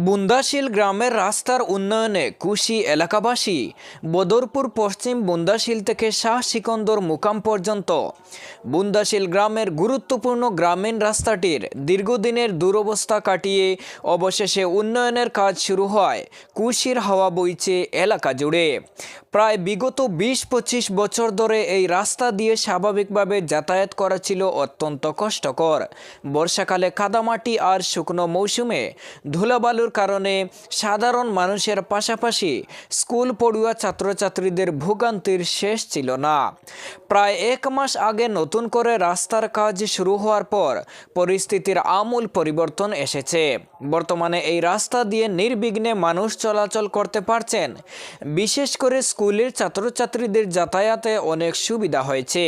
বুন্দাশিল গ্রামের রাস্তার উন্নয়নে কুশি এলাকাবাসী বদরপুর পশ্চিম বুন্দাশিল থেকে শাহ সিকন্দর মুকাম পর্যন্ত বুন্দাশিল গ্রামের গুরুত্বপূর্ণ গ্রামীণ রাস্তাটির দীর্ঘদিনের দুরবস্থা কাটিয়ে অবশেষে উন্নয়নের কাজ শুরু হয় কুশির হাওয়া বইছে এলাকা জুড়ে। প্রায় বিগত ২০-২৫ বছর ধরে এই রাস্তা দিয়ে স্বাভাবিকভাবে যাতায়াত করা ছিল অত্যন্ত কষ্টকর। বর্ষাকালে কাদামাটি আর শুকনো মৌসুমে ধুলাবালুর কারণে সাধারণ মানুষের পাশাপাশি স্কুল পড়ুয়া ছাত্রছাত্রীদের ভোগান্তির শেষ ছিল না। প্রায় ১ মাস আগে নতুন করে রাস্তার কাজ শুরু হওয়ার পর পরিস্থিতির আমূল পরিবর্তন এসেছে। বর্তমানে এই রাস্তা দিয়ে নির্বিঘ্নে মানুষ চলাচল করতে পারছেন। বিশেষ করে স্কুলের ছাত্রছাত্রীদের যাতায়াতে অনেক সুবিধা হয়েছে।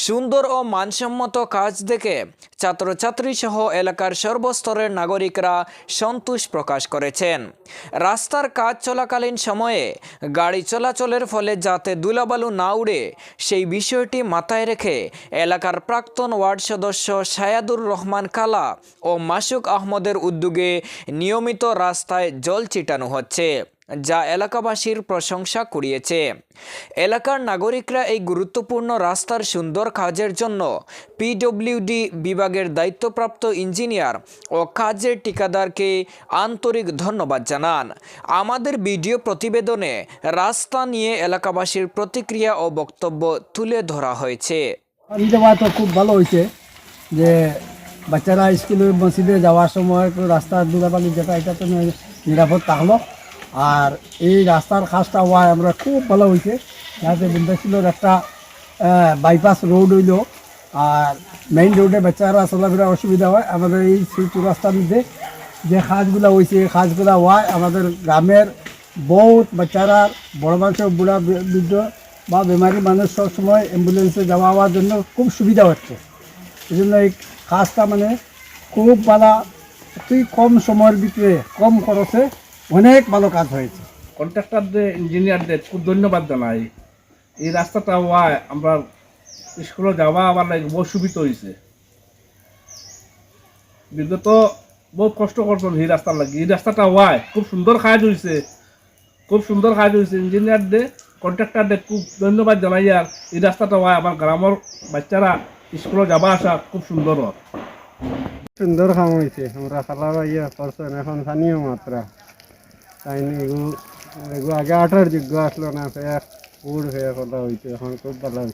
সুন্দর ও মানসম্মত কাজ দেখে ছাত্রছাত্রী সহ এলাকার সর্বস্তরের নাগরিকরা সন্তোষ প্রকাশ করেছেন। রাস্তার কাজ চলাকালীন সময়ে গাড়ি চলাচলের ফলে যাতে ধুলাবালু না উড়ে সেই বিষয়টি মাথায় রেখে এলাকার প্রাক্তন ওয়ার্ড সদস্য সায়াদুর রহমান কালা ও মাসুক আহমদের উদ্যোগে নিয়মিত রাস্তায় জল ছিটানো হচ্ছে, যা এলাকাবাসীর প্রশংসা কুড়িয়েছে। এলাকার নাগরিকরা এই গুরুত্বপূর্ণ রাস্তার সুন্দর কাজের জন্য পিডব্লিউডি বিভাগের দায়িত্বপ্রাপ্ত ইঞ্জিনিয়ার ও কাজের ঠিকাদারকে আন্তরিক ধন্যবাদ জানান। আমাদের ভিডিও প্রতিবেদনে রাস্তা নিয়ে এলাকাবাসীর প্রতিক্রিয়া ও বক্তব্য তুলে ধরা হয়েছে। তো খুব ভালো হয়েছে যে বাচ্চারা স্কুলে মসজিদে যাওয়ার সময় রাস্তার ধুলাবালি যেটা এটা তো নিরাপদ থাকলো। আর এই রাস্তার কাজটা হওয়ায় আমরা খুব ভালো হয়েছে, যাতে বুন্দাশিলের একটা বাইপাস রোড হইল আর মেইন রোডে বাচ্চারা চলাফেরা অসুবিধা হয়। আমাদের এই সিটু রাস্তার মধ্যে যে কাজগুলো হয়েছে এই কাজগুলো হওয়ায় আমাদের গ্রামের বহুত বাচ্চারা বড় মানুষের বুড়া বৃদ্ধ বা বেমারি মানুষ সব সময় অ্যাম্বুলেন্সে যাওয়া হওয়ার জন্য খুব সুবিধা হচ্ছে। এই জন্য এই কাজটা খুব ভালো, অতি কম সময়ের ভিতরে কম খরচে অনেক ভালো কাজ হয়েছে। কন্ট্রাক্টরদের ইঞ্জিনিয়ারদের খুব ধন্যবাদ জানাই। এই রাস্তাটা হওয়ায় আমরা স্কুলে যাওয়া আবার লাগে বহু সুবিধা হয়েছে। বিগত বহুত কষ্ট করছেন এই রাস্তার লাগে, এই রাস্তাটা হওয়ায় খুব সুন্দর কাজ হয়েছে, খুব সুন্দর কাজ হয়েছে। ইঞ্জিনিয়ারদের কন্ট্রাক্টরদের খুব ধন্যবাদ জানাই। আর এই রাস্তাটা হওয়ায় আমার গ্রামের বাচ্চারা স্কুলে যাওয়া আসা খুব সুন্দর হয়। সুন্দর কাম হয়েছে, আমরা খালা ইয়ে করছেন এখন স্থানীয় মাত্রা তাই এগুলো আগে 18 যোগ্য আসলো না, উড় হয়ে কথা হয়েছে, এখন খুব ভালো হয়েছে।